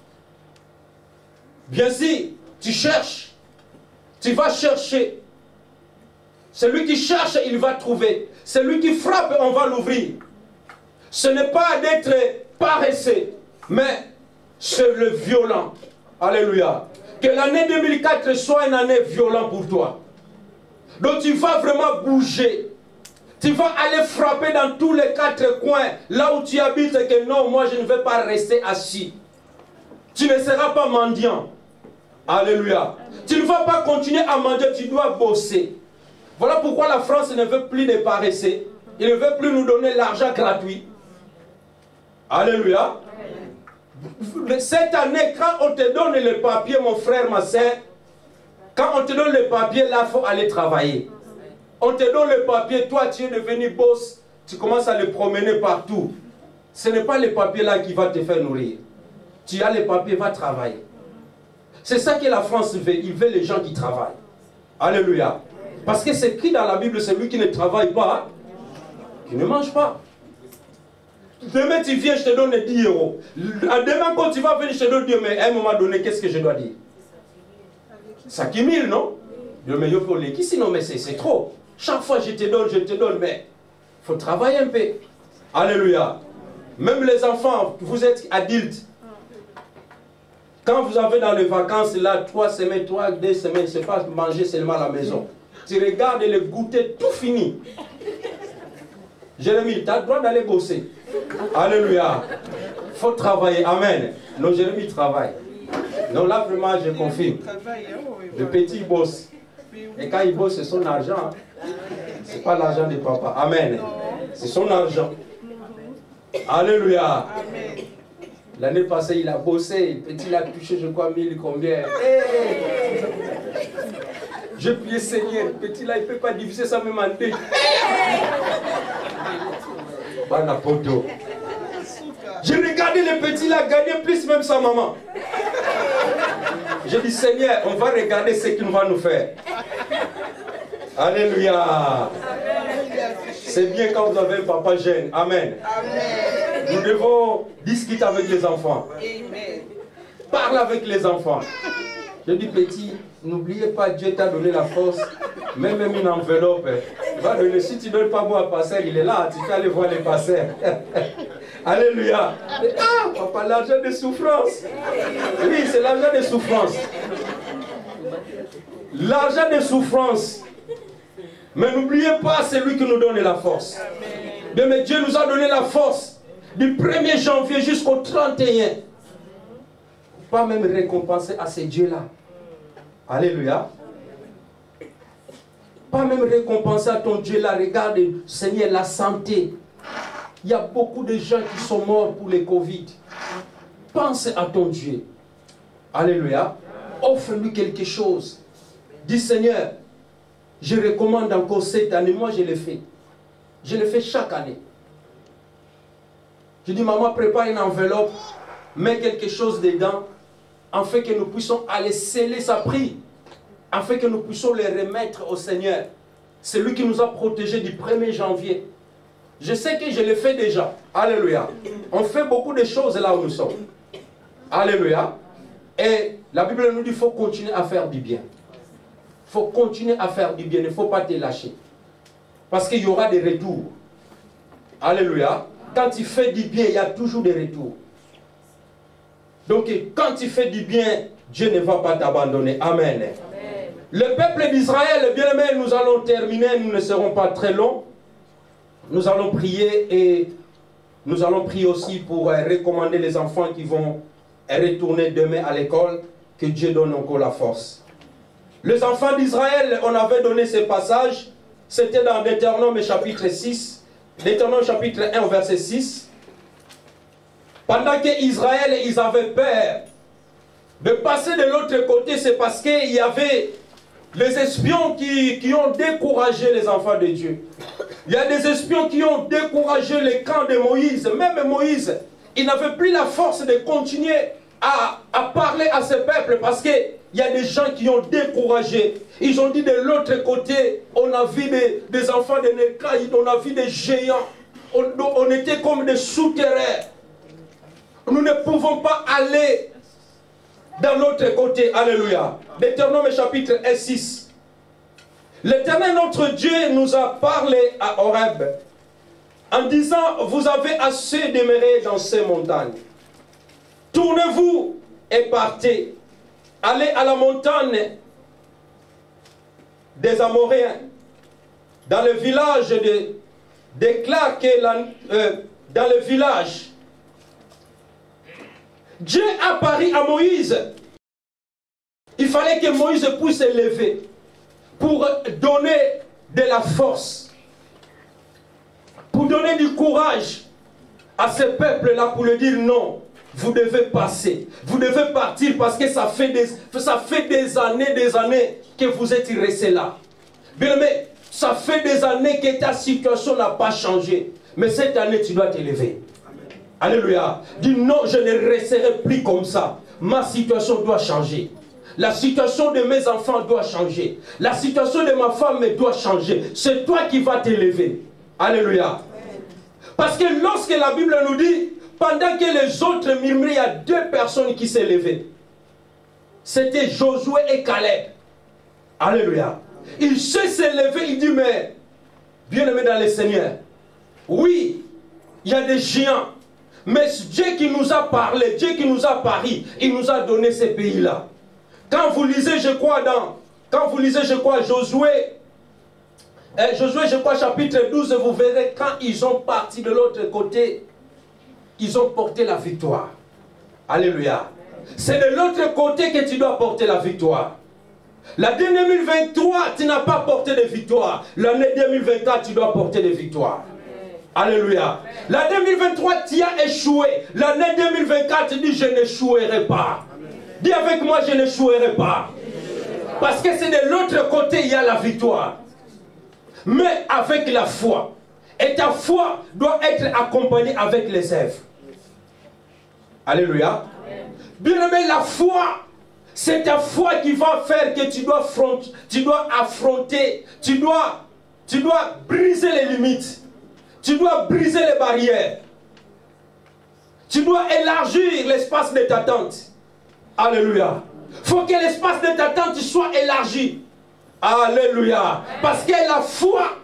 Bien sûr, tu cherches, tu vas chercher. Celui qui cherche, il va trouver. Celui qui frappe, on va l'ouvrir. Ce n'est pas d'être paresseux, mais c'est le violent. Alléluia. Que l'année 2004 soit une année violente pour toi. Donc tu vas vraiment bouger. Tu vas aller frapper dans tous les quatre coins, là où tu habites, et que non, moi je ne vais pas rester assis. Tu ne seras pas mendiant. Alléluia. Tu ne vas pas continuer à mendier, tu dois bosser. Voilà pourquoi la France ne veut plus de paresseux. Il ne veut plus nous donner l'argent gratuit. Alléluia. Cette année, quand on te donne le papier, mon frère, ma soeur, quand on te donne le papier, là, il faut aller travailler. On te donne le papier, toi tu es devenu boss, tu commences à le promener partout. Ce n'est pas le papier là qui va te faire nourrir. Tu as le papier, va travailler. C'est ça que la France veut, il veut les gens qui travaillent. Alléluia. Parce que c'est écrit dans la Bible, celui qui ne travaille pas, qui ne mange pas. Demain tu viens, je te donne 10 euros. Demain quand tu vas venir, je te donne 10 euros, mais à un moment donné, qu'est-ce que je dois dire? Ça cumule, non? Mais il faut les qui, sinon, mais c'est trop. Chaque fois je te donne, mais il faut travailler un peu. Alléluia. Même les enfants, vous êtes adultes. Quand vous avez dans les vacances, là, 3 semaines, 2 semaines, c'est pas manger seulement à la maison. Tu regardes le goûter, tout fini. Jérémie, tu as le droit d'aller bosser. Alléluia. Il faut travailler. Amen. Non, Jérémie travaille. Non, là, vraiment, je confirme. Le petit bosse. Et quand il bosse, c'est son argent. Ce n'est pas l'argent de papa. Amen. C'est son argent. Alléluia. L'année passée, il a bossé. Le petit, il a touché, je crois, 1000 combien. Hey! Je prie Seigneur. Le petit, là, il ne peut pas diviser ça même en deux. Banapoto. J'ai regardé le petit, là, gagner plus même sa maman. J'ai dit, Seigneur, on va regarder ce qu'il va nous faire. Alléluia. C'est bien quand vous avez un papa jeune. Amen. Nous devons discuter avec les enfants. Parle avec les enfants. Je dis, petit, n'oubliez pas, Dieu t'a donné la force. Même une enveloppe. Va donner. Si tu ne donnes pas moi à passer, il est là. Tu peux aller voir les passeurs. Alléluia. Ah, papa, l'argent de souffrance. Oui, c'est l'argent de souffrance. L'argent de souffrance. Mais n'oubliez pas, c'est lui qui nous donne la force. Mais Dieu nous a donné la force du 1er janvier jusqu'au 31. Pas même récompenser à ces dieux-là. Alléluia. Pas même récompenser à ton Dieu là. Regarde, Seigneur, la santé. Il y a beaucoup de gens qui sont morts pour le Covid. Pense à ton Dieu. Alléluia. Offre-lui quelque chose. Dis, Seigneur, je recommande encore cette année. Moi, je le fais. Je le fais chaque année. Je dis, maman, prépare une enveloppe. Mets quelque chose dedans. Afin que nous puissions aller sceller sa prière. Afin que nous puissions les remettre au Seigneur. C'est lui qui nous a protégés du 1er janvier. Je sais que je le fais déjà. Alléluia. On fait beaucoup de choses là où nous sommes. Alléluia. Et la Bible nous dit qu'il faut continuer à faire du bien. Il faut continuer à faire du bien. Il ne faut pas te lâcher. Parce qu'il y aura des retours. Alléluia. Quand tu fais du bien, il y a toujours des retours. Donc quand tu fais du bien, Dieu ne va pas t'abandonner. Amen. Amen. Le peuple d'Israël, bien aimé, nous allons terminer. Nous ne serons pas très longs. Nous allons prier et nous allons prier aussi pour recommander les enfants qui vont retourner demain à l'école. Que Dieu donne encore la force. Les enfants d'Israël, on avait donné ce passage. C'était dans Deutéronome chapitre 6. Deutéronome chapitre 1 verset 6. Pendant qu'Israël, ils avaient peur de passer de l'autre côté, c'est parce qu'il y avait les espions qui ont découragé les enfants de Dieu. Il y a des espions qui ont découragé les camps de Moïse. Même Moïse, il n'avait plus la force de continuer à parler à ce peuple parce qu'il y a des gens qui ont découragé. Ils ont dit de l'autre côté, on a vu des enfants de Nécaïd, on a vu des géants. On était comme des souterrains. Nous ne pouvons pas aller dans l'autre côté. Alléluia. Deutéronome chapitre 6. L'Éternel notre Dieu nous a parlé à Horeb en disant, vous avez assez demeuré dans ces montagnes. Tournez-vous et partez. Allez à la montagne des Amoréens, dans le village d'Éclat, dans le village. Dieu a parlé à Moïse. Il fallait que Moïse puisse se lever pour donner de la force, pour donner du courage à ce peuple-là, pour lui dire non, vous devez passer, vous devez partir parce que ça fait des années que vous êtes restés là. Bien aimé, ça fait des années que ta situation n'a pas changé, mais cette année tu dois t'élever. Alléluia. Dis non, je ne resterai plus comme ça. Ma situation doit changer. La situation de mes enfants doit changer. La situation de ma femme doit changer. C'est toi qui vas t'élever. Alléluia. Parce que lorsque la Bible nous dit, pendant que les autres murmuraient, il y a deux personnes qui s'est levées. C'était Josué et Caleb. Alléluia. Il se s'est levé, il dit, mais, bien-aimé dans le Seigneur, oui, il y a des géants. Mais Dieu qui nous a parlé, Dieu qui nous a pari, il nous a donné ces pays-là. Quand vous lisez, je crois, Josué, je crois, chapitre 12, vous verrez, quand ils ont parti de l'autre côté, ils ont porté la victoire. Alléluia. C'est de l'autre côté que tu dois porter la victoire. L'année 2023, tu n'as pas porté de victoire. L'année 2024, tu dois porter des victoires. Alléluia. L'année 2023, tu as échoué. L'année 2024, tu dis, je n'échouerai pas. Dis avec moi, je n'échouerai pas. Parce que c'est de l'autre côté, il y a la victoire. Mais avec la foi. Et ta foi doit être accompagnée avec les œuvres. Alléluia. Bien aimé, la foi, c'est ta foi qui va faire que tu dois affronter, tu dois briser les limites. Tu dois briser les barrières. Tu dois élargir l'espace de ta tente. Alléluia. Il faut que l'espace de ta tente soit élargi. Alléluia. Parce que la foi,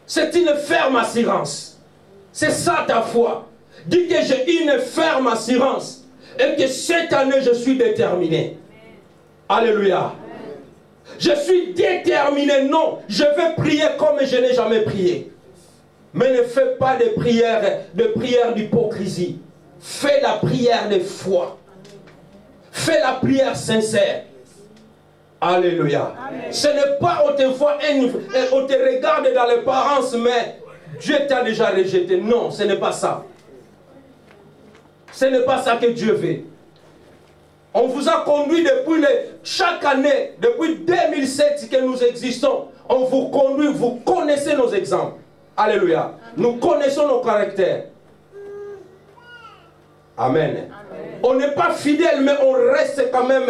c'est une ferme assurance. C'est ça ta foi. Dis que j'ai une ferme assurance. Et que cette année, je suis déterminé. Alléluia. Je suis déterminé. Non, je vais prier comme je n'ai jamais prié. Mais ne fais pas de prière d'hypocrisie. Fais la prière de foi. Fais la prière sincère. Alléluia. Amen. Ce n'est pas on te voit, on te regarde dans l'apparence, mais Dieu t'a déjà rejeté. Non, ce n'est pas ça. Ce n'est pas ça que Dieu veut. On vous a conduit depuis chaque année, depuis 2007 que nous existons. On vous conduit, vous connaissez nos exemples. Alléluia. Nous connaissons nos caractères. Amen. Amen. On n'est pas fidèle, mais on reste quand même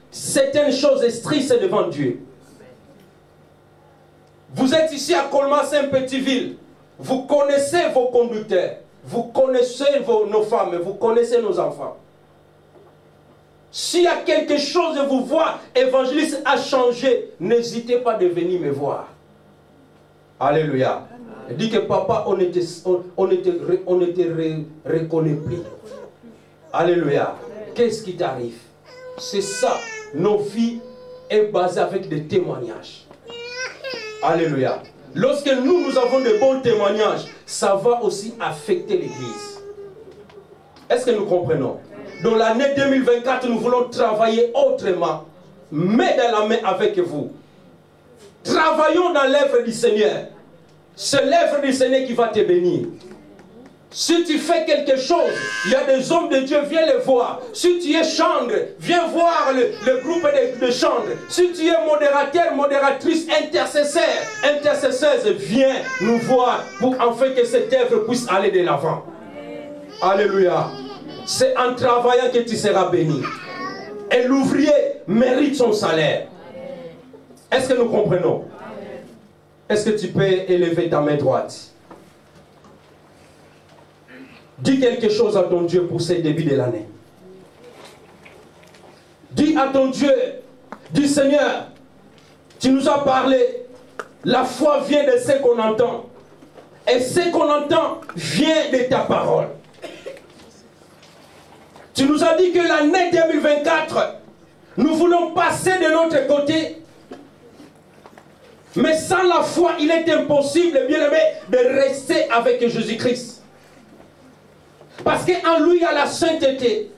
certaines choses strictes devant Dieu. Vous êtes ici à Colmar, c'est une petite ville. Vous connaissez vos conducteurs. Vous connaissez nos femmes. Vous connaissez nos enfants. S'il y a quelque chose de vous voir, évangéliste a changé, n'hésitez pas de venir me voir. Alléluia. Dit que papa, on était reconnu plus. Alléluia. Qu'est-ce qui t'arrive? C'est ça. Nos vies est basée avec des témoignages. Alléluia. Lorsque nous avons de bons témoignages, ça va aussi affecter l'Église. Est-ce que nous comprenons? Dans l'année 2024, nous voulons travailler autrement, main dans la main avec vous. Travaillons dans l'œuvre du Seigneur. C'est l'œuvre du Seigneur qui va te bénir. Si tu fais quelque chose, il y a des hommes de Dieu, viens les voir. Si tu es chantre, viens voir le groupe de chantre. Si tu es modérateur, modératrice, intercesseuse, viens nous voir pour enfin que cette œuvre puisse aller de l'avant. Alléluia. C'est en travaillant que tu seras béni. Et l'ouvrier mérite son salaire. Est-ce que nous comprenons? Est-ce que tu peux élever ta main droite? Dis quelque chose à ton Dieu pour ce début de l'année. Dis à ton Dieu, dis Seigneur, tu nous as parlé, la foi vient de ce qu'on entend. Et ce qu'on entend vient de ta parole. Tu nous as dit que l'année 2024, nous voulons passer de l'autre côté. Mais sans la foi, il est impossible, bien aimé, de rester avec Jésus-Christ. Parce qu'en lui, il y a la sainteté.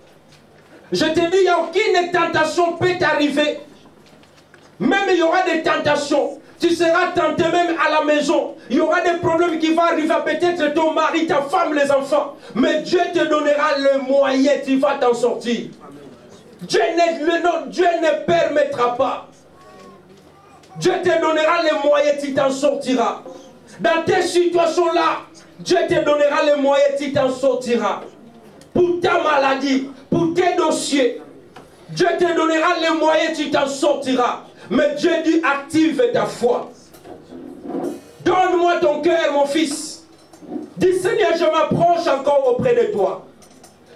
Je te dis, il n'y a aucune tentation peut t'arriver. Même il y aura des tentations. Tu seras tenté même à la maison. Il y aura des problèmes qui vont arriver à peut-être ton mari, ta femme, les enfants. Mais Dieu te donnera le moyen, tu vas t'en sortir. Dieu ne permettra pas. Dieu te donnera les moyens, tu t'en sortiras. Dans tes situations-là, Dieu te donnera les moyens, tu t'en sortiras. Pour ta maladie, pour tes dossiers, Dieu te donnera les moyens, tu t'en sortiras. Mais Dieu dit, active ta foi. Donne-moi ton cœur, mon fils. Dis, Seigneur, je m'approche encore auprès de toi.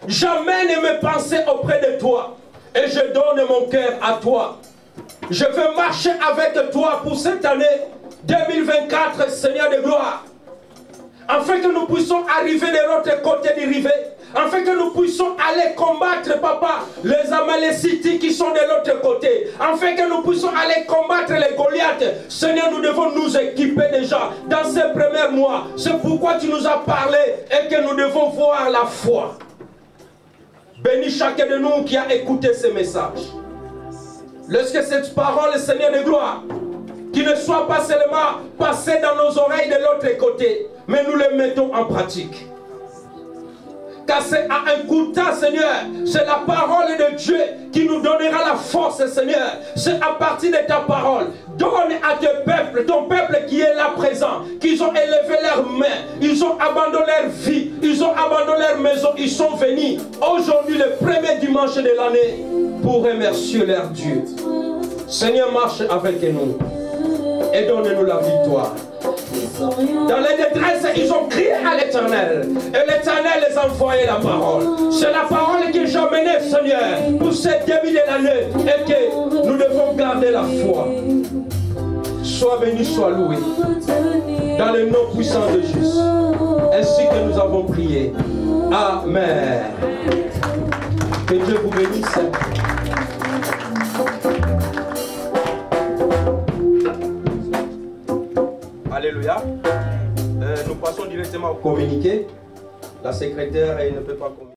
J'amène mes pensées auprès de toi. Et je donne mon cœur à toi. Je veux marcher avec toi pour cette année 2024, Seigneur de gloire. Afin que nous puissions arriver de l'autre côté du rivet. Afin que nous puissions aller combattre, papa, les Amalécites qui sont de l'autre côté. Afin que nous puissions aller combattre les Goliaths. Seigneur, nous devons nous équiper déjà dans ces premiers mois. C'est pourquoi tu nous as parlé et que nous devons voir la foi. Bénis chacun de nous qui a écouté ce message. Lorsque cette parole, Seigneur de gloire, qui ne soit pas seulement passée dans nos oreilles de l'autre côté, mais nous les mettons en pratique. Car c'est à un coup de temps, Seigneur, c'est la parole de Dieu qui nous donnera la force, Seigneur. C'est à partir de ta parole. Donne à ton peuple qui est là présent, qu'ils ont élevé leurs mains, ils ont abandonné leur vie, ils ont abandonné leur maison, ils sont venus aujourd'hui, le premier dimanche de l'année, pour remercier leur Dieu. Seigneur, marche avec nous et donne-nous la victoire. Dans les détresses, ils ont crié à l'Éternel. Et l'Éternel les a envoyé la parole. C'est la parole que j'ai amenée, Seigneur, pour ce début de l'année. Et que nous devons garder la foi. Sois béni, sois loué. Dans le nom puissant de Jésus. Ainsi que nous avons prié. Amen. Que Dieu vous bénisse. Alléluia. Nous passons directement au communiqué. La secrétaire, elle ne peut pas communiquer.